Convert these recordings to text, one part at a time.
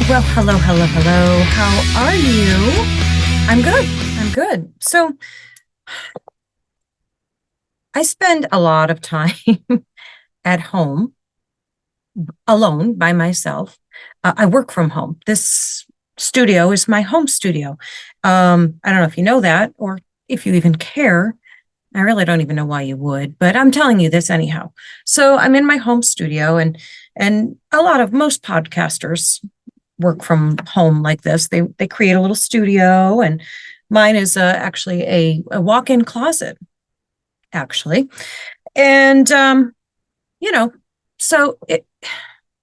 Well, hello, hello, hello. How are you? I'm good. I'm good. So I spend a lot of time at home alone by myself. I work from home. This studio is my home studio. I don't know if you know that or if you even care. I really don't even know why you would, but I'm telling you this anyhow. So I'm in my home studio and a lot of most podcasters work from home like this. They create a little studio, and mine is actually a walk-in closet, actually. And you know, so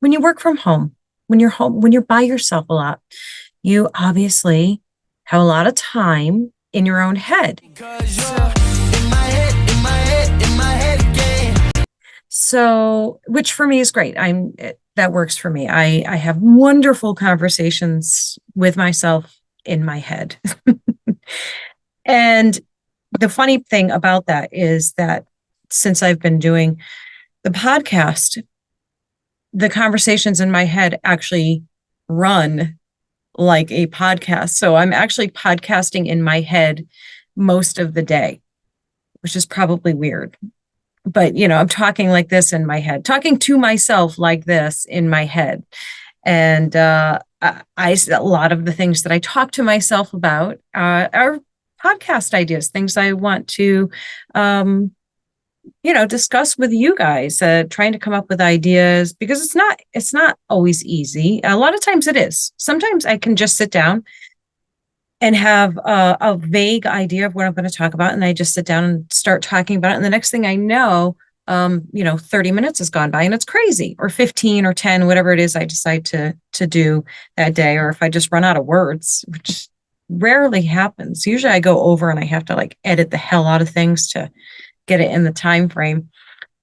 when you work from home, when you're by yourself a lot, you obviously have a lot of time in your own head. So, which for me is great. That works for me. I have wonderful conversations with myself in my head. And the funny thing about that is that since I've been doing the podcast, the conversations in my head actually run like a podcast. So I'm actually podcasting in my head most of the day, which is probably weird. But, I'm talking like this in my head, talking to myself like this in my head. And a lot of the things that I talk to myself about are podcast ideas, things I want to, discuss with you guys, trying to come up with ideas because it's not always easy. A lot of times it is. Sometimes I can just sit down and have a vague idea of what I'm going to talk about. And I just sit down and start talking about it. And the next thing I know, 30 minutes has gone by and it's crazy, or 15 or 10, whatever it is I decide to do that day. Or if I just run out of words, which rarely happens. Usually I go over and I have to like edit the hell out of things to get it in the time frame.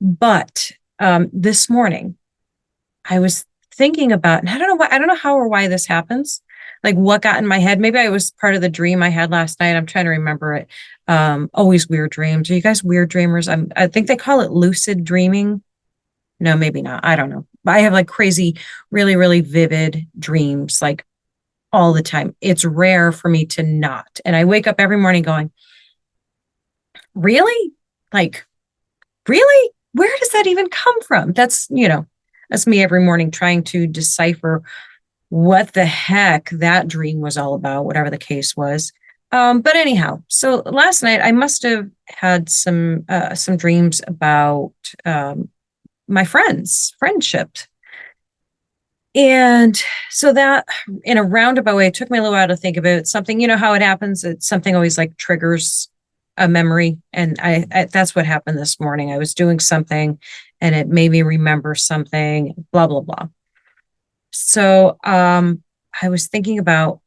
But this morning I was thinking about, and I don't know how or why this happens, like what got in my head. Maybe I was part of the dream I had last night. I'm trying to remember it. Always weird dreams. Are you guys weird dreamers? I think they call it lucid dreaming. No, maybe not. I don't know. But I have like crazy, really, really vivid dreams, like all the time. It's rare for me to not. And I wake up every morning going, really? Like, really? Where does that even come from? That's me every morning trying to decipher what the heck that dream was all about, whatever the case was. But anyhow, so last night I must have had some dreams about my friendship. And so that, in a roundabout way, it took me a little while to think about it. Something, how it happens. It's something always like triggers a memory, and I that's what happened this morning. I was doing something, and it made me remember something. Blah blah blah. So I was thinking about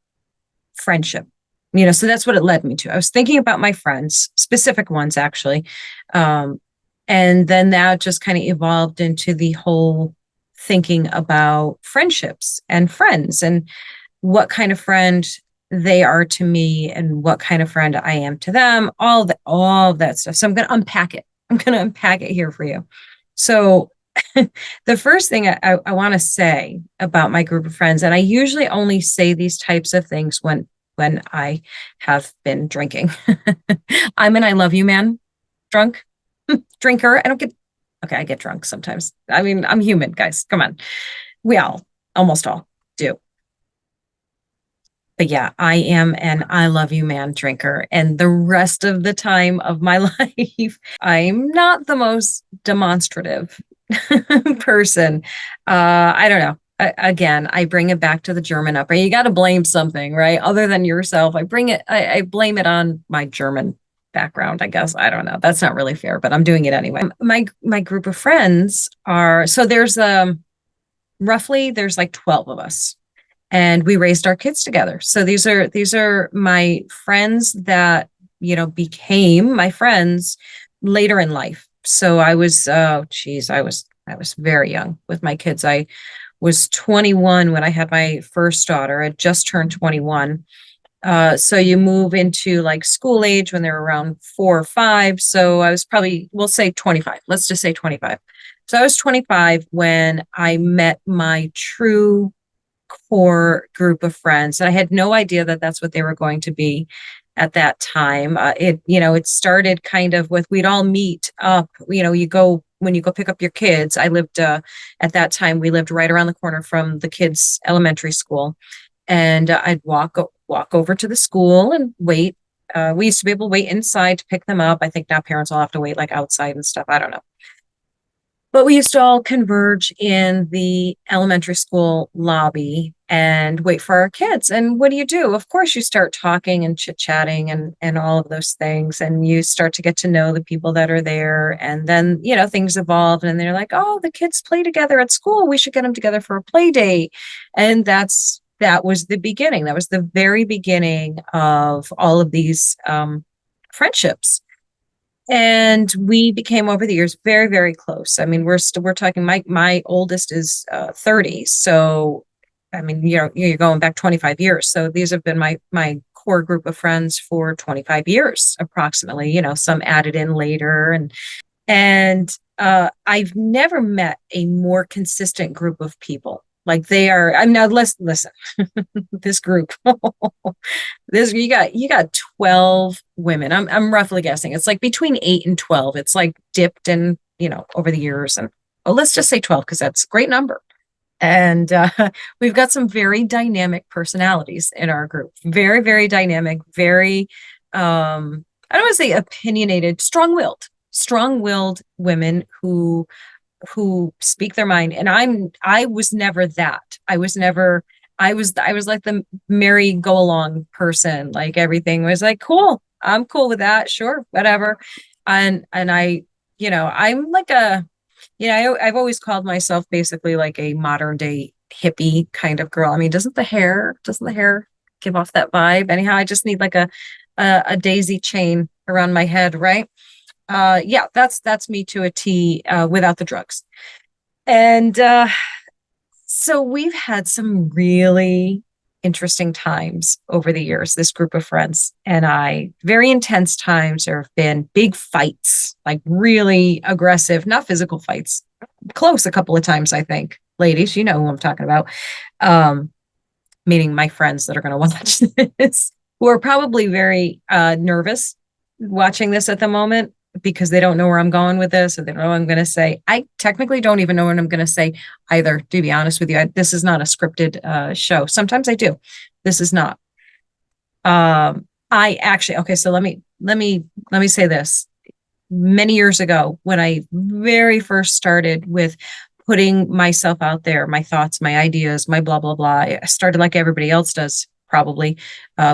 friendship, so that's what it led me to. I was thinking about my friends, specific ones actually. And then that just kind of evolved into the whole thinking about friendships and friends and what kind of friend they are to me and what kind of friend I am to them, all of that stuff. So I'm going to unpack it. I'm going to unpack it here for you. So the first thing I want to say about my group of friends, and I usually only say these types of things when I have been drinking. I'm an I love you man, drunk, drinker. Okay, I get drunk sometimes. I mean, I'm human, guys. Come on. We almost all do. But yeah, I am an I love you man drinker. And the rest of the time of my life, I'm not the most demonstrative person. I don't know. Again, I bring it back to the German upbringing. You got to blame something, right? Other than yourself. I blame it on my German background, I guess. I don't know. That's not really fair, but I'm doing it anyway. My group of friends so there's there's like 12 of us, and we raised our kids together. So these are my friends that, became my friends later in life. So I was, I was very young with my kids. I was 21 when I had my first daughter. I just turned 21. So you move into like school age when they're around 4 or 5. So I was we'll say 25. Let's just say 25. So I was 25 when I met my true core group of friends. And I had no idea that that's what they were going to be at that time. It started kind of with, we'd all meet up, when you go pick up your kids. I lived, at that time, we lived right around the corner from the kids' elementary school. And I'd walk over to the school and wait. We used to be able to wait inside to pick them up. I think now parents all have to wait like outside and stuff. I don't know. But we used to all converge in the elementary school lobby and wait for our kids. And what do you do? Of course, you start talking and chit-chatting and all of those things. And you start to get to know the people that are there. And then, things evolve and they're like, oh, the kids play together at school. We should get them together for a play date. And that was the beginning. That was the very beginning of all of these friendships. And we became over the years very, very close. I mean, we're talking, my oldest is 30. So, I mean, you're going back 25 years. So these have been my core group of friends for 25 years, approximately, some added in later. And I've never met a more consistent group of people. Like they are, I'm now listen, this group, you got 12 women. I'm roughly guessing. It's like between 8 and 12. It's like dipped in, over the years. And let's just say 12, because that's a great number. And we've got some very dynamic personalities in our group. Very, very dynamic, very, I don't want to say opinionated, strong-willed women who speak their mind. And I was never that. I was like the merry go along person. Like everything was like, cool. I'm cool with that. Sure. Whatever. And I'm like I've always called myself basically like a modern day hippie kind of girl. I mean, doesn't the hair give off that vibe? Anyhow, I just need like a daisy chain around my head. Right. Yeah, that's me to a T, without the drugs. And so we've had some really interesting times over the years, this group of friends and I. Very intense times. There have been big fights, like really aggressive, not physical fights, close a couple of times, I think. Ladies, you know who I'm talking about. Meaning my friends that are going to watch this, who are probably very nervous watching this at the moment, because they don't know where I'm going with this, or they don't know what I'm going to say. I technically don't even know what I'm going to say either, to be honest with you. This is not a scripted show. Sometimes I do. This is not. I actually, okay, so let me say this. Many years ago, when I very first started with putting myself out there, my thoughts, my ideas, my blah, blah, blah, I started like everybody else does, probably,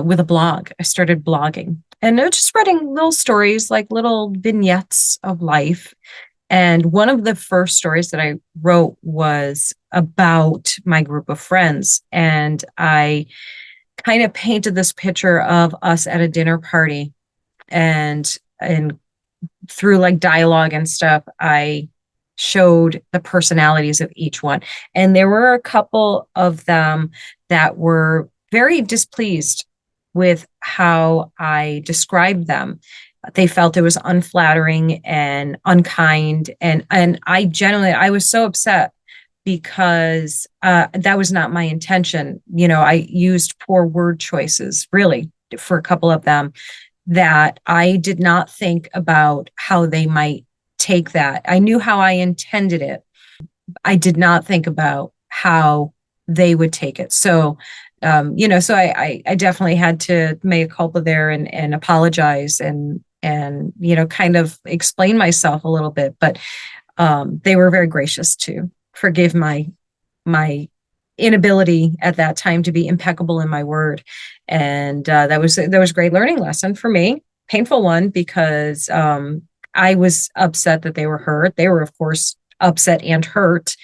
with a blog. I started blogging. And just writing little stories, like little vignettes of life. And one of the first stories that I wrote was about my group of friends. And I kind of painted this picture of us at a dinner party. And through like dialogue and stuff, I showed the personalities of each one. And there were a couple of them that were very displeased with how I described them. They felt it was unflattering and unkind. And I was so upset because that was not my intention. I used poor word choices, really, for a couple of them, that I did not think about how they might take that. I knew how I intended it. I did not think about how they would take it. So so I definitely had to make a culpa there and apologize and kind of explain myself a little bit. But they were very gracious to forgive my inability at that time to be impeccable in my word. And that was a great learning lesson for me. Painful one, because I was upset that they were hurt. They were, of course, upset and hurt.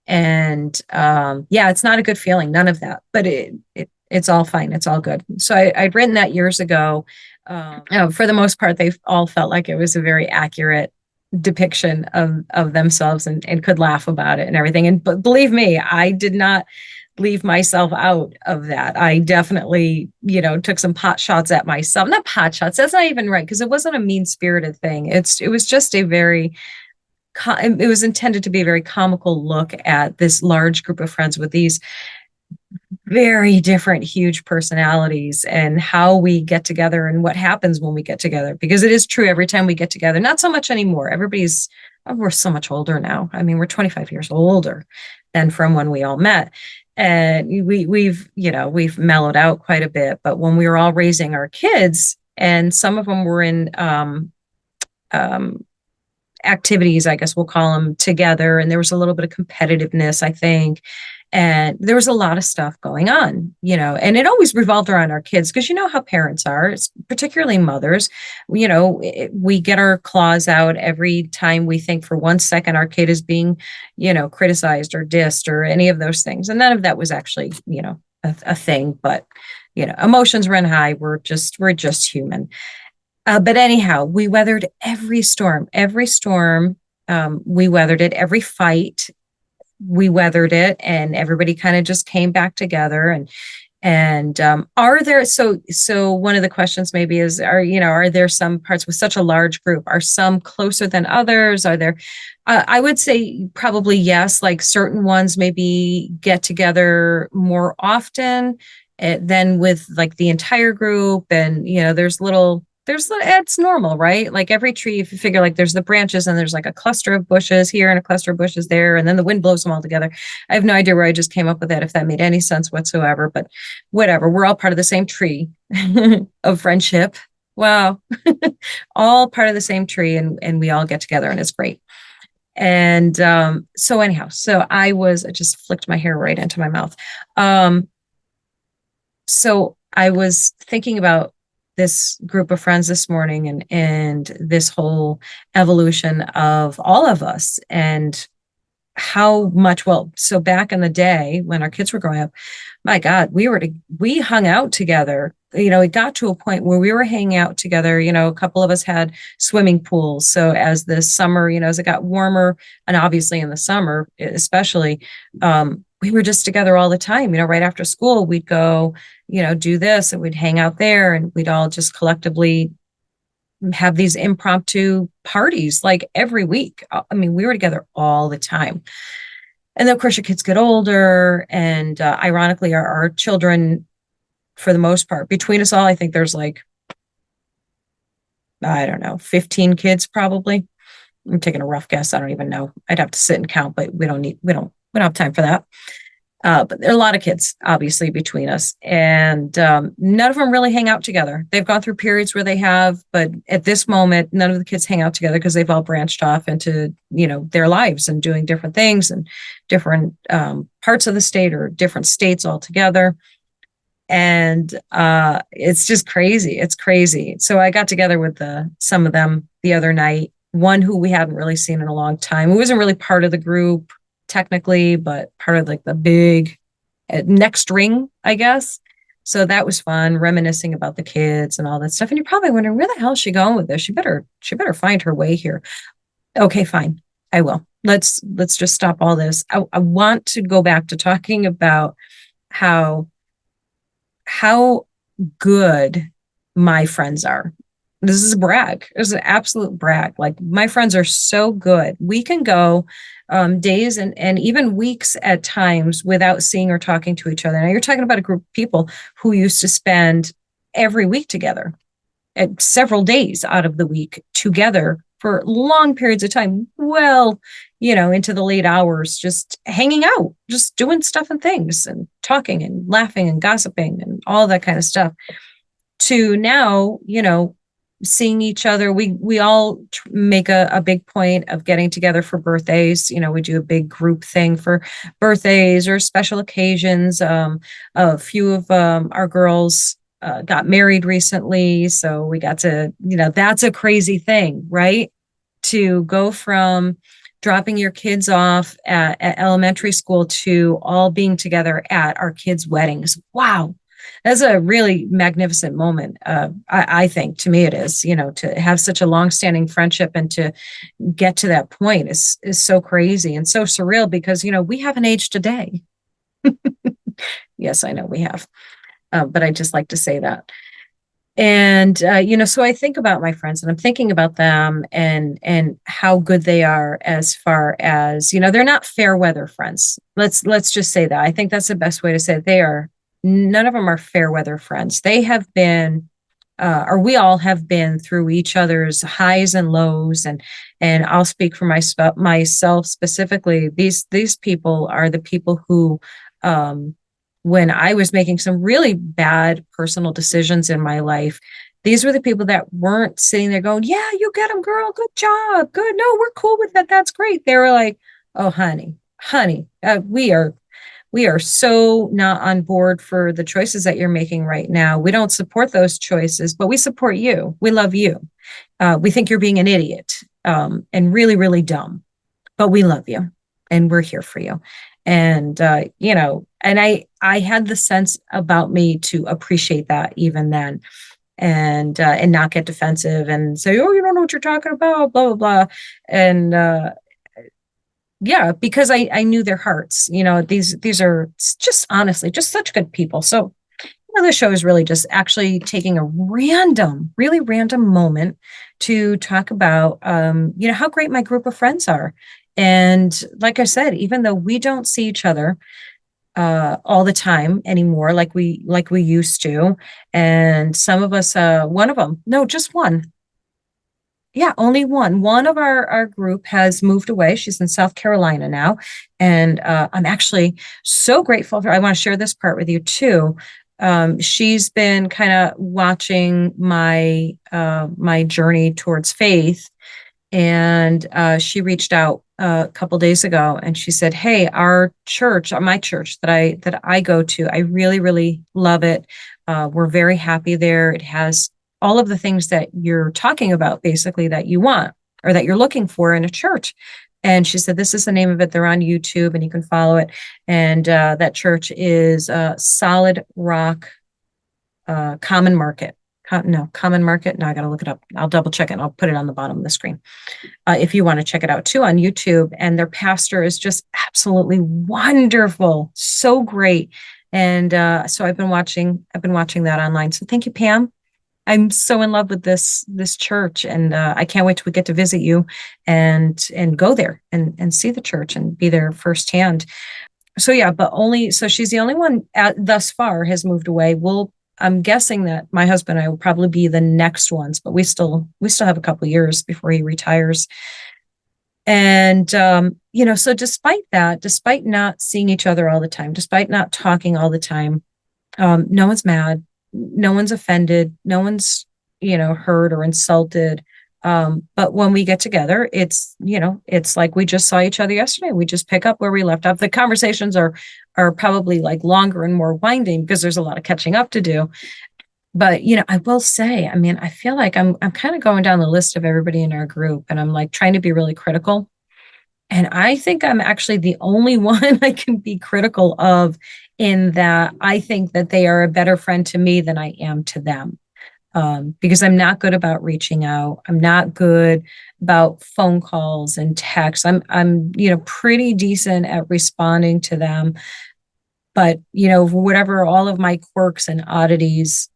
And it's not a good feeling, none of that, but it's all fine. It's all good. So I'd written that years ago. For the most part, they all felt like it was a very accurate depiction of themselves and could laugh about it and everything. But believe me, I did not leave myself out of that. I definitely, took some pot shots at myself. Not pot shots. That's not even right, because it wasn't a mean-spirited thing. It was just it was intended to be a very comical look at this large group of friends with these very different, huge personalities, and how we get together and what happens when we get together. Because it is true, every time we get together, not so much anymore. We're so much older now. I mean, we're 25 years older than from when we all met. And we've mellowed out quite a bit. But when we were all raising our kids, and some of them were in um, activities, I guess we'll call them, together. And there was a little bit of competitiveness, I think. And there was a lot of stuff going on, and it always revolved around our kids because you know how parents are, it's particularly mothers. We get our claws out every time we think for 1 second our kid is being, criticized or dissed or any of those things. And none of that was actually, a thing, but, emotions run high. We're just human. But anyhow, we weathered every storm, we weathered it, every fight, we weathered it, and everybody kind of just came back together. And are there, so one of the questions maybe is, are there some parts with such a large group? Are some closer than others? Are there, I would say probably yes, like certain ones maybe get together more often than with like the entire group. And, it's normal, right? Like every tree, if you figure like there's the branches and there's like a cluster of bushes here and a cluster of bushes there, and then the wind blows them all together. I have no idea where I just came up with that, if that made any sense whatsoever, but whatever. We're all part of the same tree of friendship. Wow. All part of the same tree, and we all get together and it's great. And so anyhow, I just flicked my hair right into my mouth. So I was thinking about this group of friends this morning, and this whole evolution of all of us, and how much, so back in the day when our kids were growing up, my God, we hung out together. It got to a point where we were hanging out together. A couple of us had swimming pools. So as the summer, as it got warmer, and obviously in the summer, especially, we were just together all the time. Right after school, we'd go, do this, and we'd hang out there, and we'd all just collectively have these impromptu parties like every week. I mean, we were together all the time. And then, of course, your kids get older, and ironically, our children, for the most part, between us all, I think there's like, I don't know, 15 kids probably. I'm taking a rough guess. I don't even know. I'd have to sit and count, but we don't have time for that. But there are a lot of kids, obviously, between us, and none of them really hang out together. They've gone through periods where they have, but at this moment, none of the kids hang out together because they've all branched off into, their lives and doing different things and different parts of the state or different states altogether. And it's just crazy. It's crazy. So I got together with some of them the other night. One who we hadn't really seen in a long time, who wasn't really part of the group technically, but part of like the big next ring, I guess. So that was fun, reminiscing about the kids and all that stuff. And you're probably wondering, where the hell is she going with this? She better find her way here. Okay, fine. I will. Let's just stop all this. I want to go back to talking about how good my friends are. This is a brag. This is an absolute brag. Like, my friends are so good. We can go days and even weeks at times without seeing or talking to each other. Now, you're talking about a group of people who used to spend every week together, at several days out of the week together for long periods of time. Well, into the late hours, just hanging out, just doing stuff and things and talking and laughing and gossiping and all that kind of stuff. To now, seeing each other. We all make a big point of getting together for birthdays. We do a big group thing for birthdays or special occasions. A few of our girls got married recently, so we got to, that's a crazy thing, right? To go from dropping your kids off at elementary school to all being together at our kids' weddings. Wow. That's a really magnificent moment. I think, to me, it is, to have such a long-standing friendship and to get to that point is so crazy and so surreal because, we haven't aged a day. Yes, I know we have. But I just like to say that. And so I think about my friends and I'm thinking about them and how good they are as far as, they're not fair weather friends. Let's just say that. I think that's the best way to say it. They are none of them are fair weather friends. They have been or we all have been through each other's highs and lows, and I'll speak for myself specifically. These people are the people who um when I was making some really bad personal decisions in my life, these were the people that weren't sitting there going, yeah, you get them, girl, good job, good, no, we're cool with that, that's great. They were like, oh honey, we are so not on board for the choices that you're making right now. We don't support those choices, but we support you. We love you. We think you're being an idiot and really, really dumb, but we love you and we're here for you. And, and I had the sense about me to appreciate that even then and not get defensive and say, oh, you don't know what you're talking about, blah, blah, blah. And, yeah, because I knew their hearts. These are just honestly just such good people. So the show is really just actually taking a really random moment to talk about how great my group of friends are. And like I said, even though we don't see each other all the time anymore, like we used to, and some of us, one of them, no, just one, yeah, only one. One of our group has moved away. She's in South Carolina now. And I'm actually so grateful for, I want to share this part with you too. She's been kind of watching my journey towards faith. And she reached out a couple days ago and she said, hey, our church, my church that I go to, I really, really love it. We're very happy there. It has all of the things that you're talking about, basically, that you want or that you're looking for in a church. And she said, this is the name of it. They're on YouTube and you can follow it. And that church is Solid Rock Common Market. No, Common Market. No, I got to look it up. I'll double check it. And I'll put it on the bottom of the screen if you want to check it out too on YouTube. And their pastor is just absolutely wonderful. So great. And so I've been watching that online. So thank you, Pam. I'm so in love with this church, and I can't wait till we get to visit you and go there and see the church and be there firsthand. So yeah, but only so she's the only one thus far has moved away. I'm guessing that my husband and I will probably be the next ones, but we still have a couple of years before he retires. And so despite not seeing each other all the time, despite not talking all the time, no one's mad, no one's offended, no one's hurt or insulted. But when we get together, it's like we just saw each other yesterday. We just pick up where we left off. The conversations are probably like longer and more winding because there's a lot of catching up to do. But I will say, I mean, I feel like I'm kind of going down the list of everybody in our group, and I'm like trying to be really critical. And I think I'm actually the only one I can be critical of, in that I think that they are a better friend to me than I am to them. Because I'm not good about reaching out. I'm not good about phone calls and texts. I'm pretty decent at responding to them. But, whatever, all of my quirks and oddities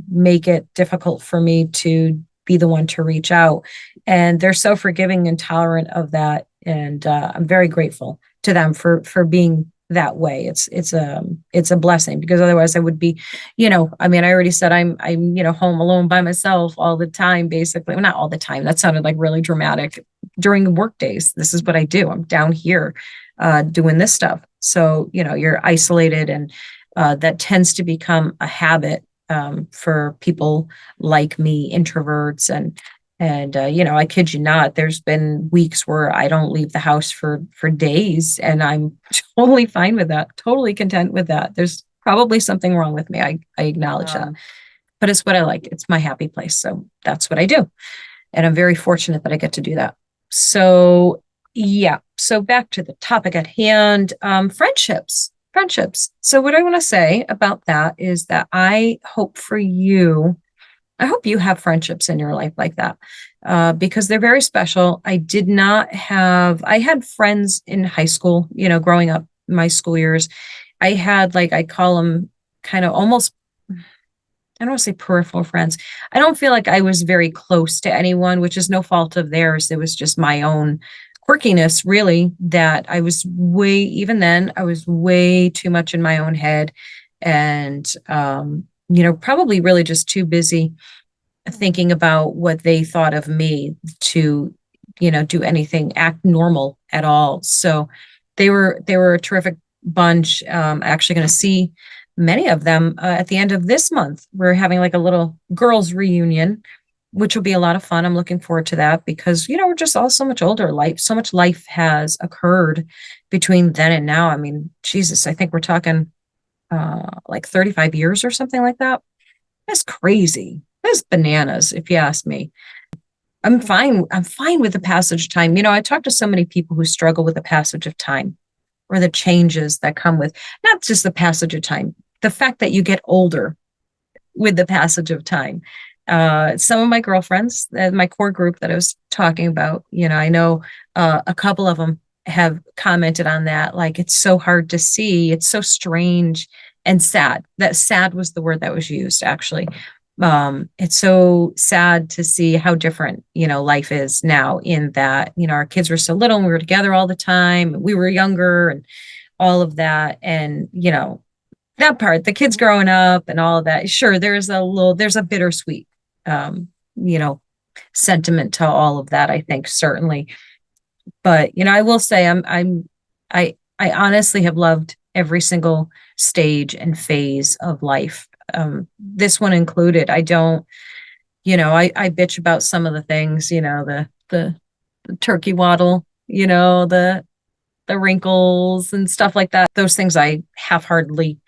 make it difficult for me to be the one to reach out. And they're so forgiving and tolerant of that. And I'm very grateful to them for being that way. It's a blessing, because otherwise I would be, I mean, I already said I'm home alone by myself all the time, basically. Well, not all the time. That sounded like really dramatic. During work days, this is what I do. I'm down here doing this stuff. So, you're isolated, and that tends to become a habit for people like me, introverts. And I kid you not, there's been weeks where I don't leave the house for days, and I'm totally fine with that, totally content with that. There's probably something wrong with me. I acknowledge that, but it's what I like. It's my happy place. So that's what I do. And I'm very fortunate that I get to do that. So yeah. So back to the topic at hand, friendships. So what I want to say about that is that I hope you have friendships in your life like that, because they're very special. I had friends in high school, growing up, my school years. I had, like, I call them kind of almost, I don't want to say peripheral friends. I don't feel like I was very close to anyone, which is no fault of theirs. It was just my own quirkiness, really, that I was even then, I was way too much in my own head. And, probably really just too busy thinking about what they thought of me to, do anything, act normal at all. So they were a terrific bunch. Actually going to see many of them at the end of this month. We're having like a little girls reunion, which will be a lot of fun. I'm looking forward to that because, we're just all so much older. So much life has occurred between then and now. I mean, Jesus, I think we're talking like 35 years or something like that. That's crazy. That's bananas, if you ask me. I'm fine. I'm fine with the passage of time. I talk to so many people who struggle with the passage of time or the changes that come with not just the passage of time, the fact that you get older with the passage of time. Some of my girlfriends, my core group that I was talking about, I know a couple of them have commented on that. Like, it's so hard to see. It's so strange and sad. That sad was the word that was used, actually. It's so sad to see how different, life is now in that, our kids were so little and we were together all the time. We were younger and all of that. And, that part, the kids growing up and all of that. Sure, there's a bittersweet, you know, sentiment to all of that, I think, certainly. But, I will say I honestly have loved every single stage and phase of life. This one included. I don't, I bitch about some of the things, the turkey waddle, the wrinkles and stuff like that. Those things I half-heartedly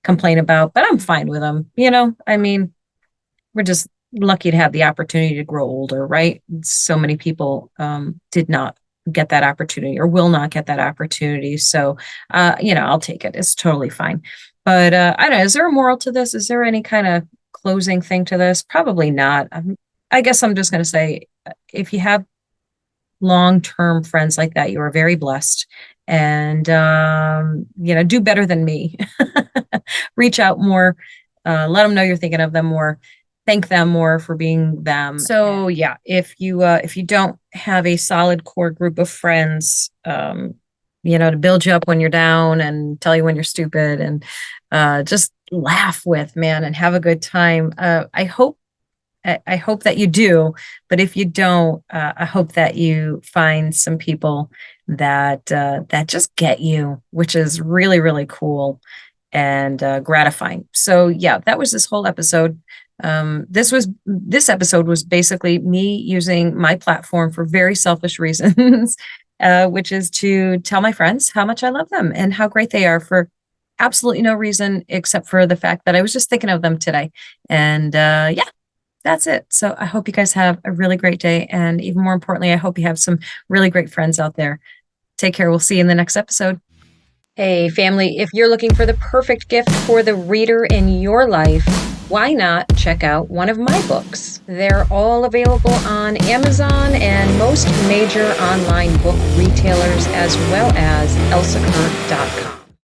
complain about, but I'm fine with them. I mean, we're just lucky to have the opportunity to grow older, right? So many people did not get that opportunity or will not get that opportunity. So, I'll take it. It's totally fine. But I don't know, is there a moral to this? Is there any kind of closing thing to this? Probably not. I guess I'm just going to say, if you have long-term friends like that, you are very blessed. And, do better than me. Reach out more. Let them know you're thinking of them more. Thank them more for being them. So yeah, if you don't have a solid core group of friends, to build you up when you're down and tell you when you're stupid and just laugh with, man, and have a good time. I hope that you do, but if you don't, I hope that you find some people that just get you, which is really, really cool and gratifying. So yeah, that was this whole episode. This episode was basically me using my platform for very selfish reasons, which is to tell my friends how much I love them and how great they are for absolutely no reason except for the fact that I was just thinking of them today. And yeah, that's it. So I hope you guys have a really great day. And even more importantly, I hope you have some really great friends out there. Take care. We'll see you in the next episode. Hey, family, if you're looking for the perfect gift for the reader in your life, why not check out one of my books? They're all available on Amazon and most major online book retailers, as well as elsakurt.com.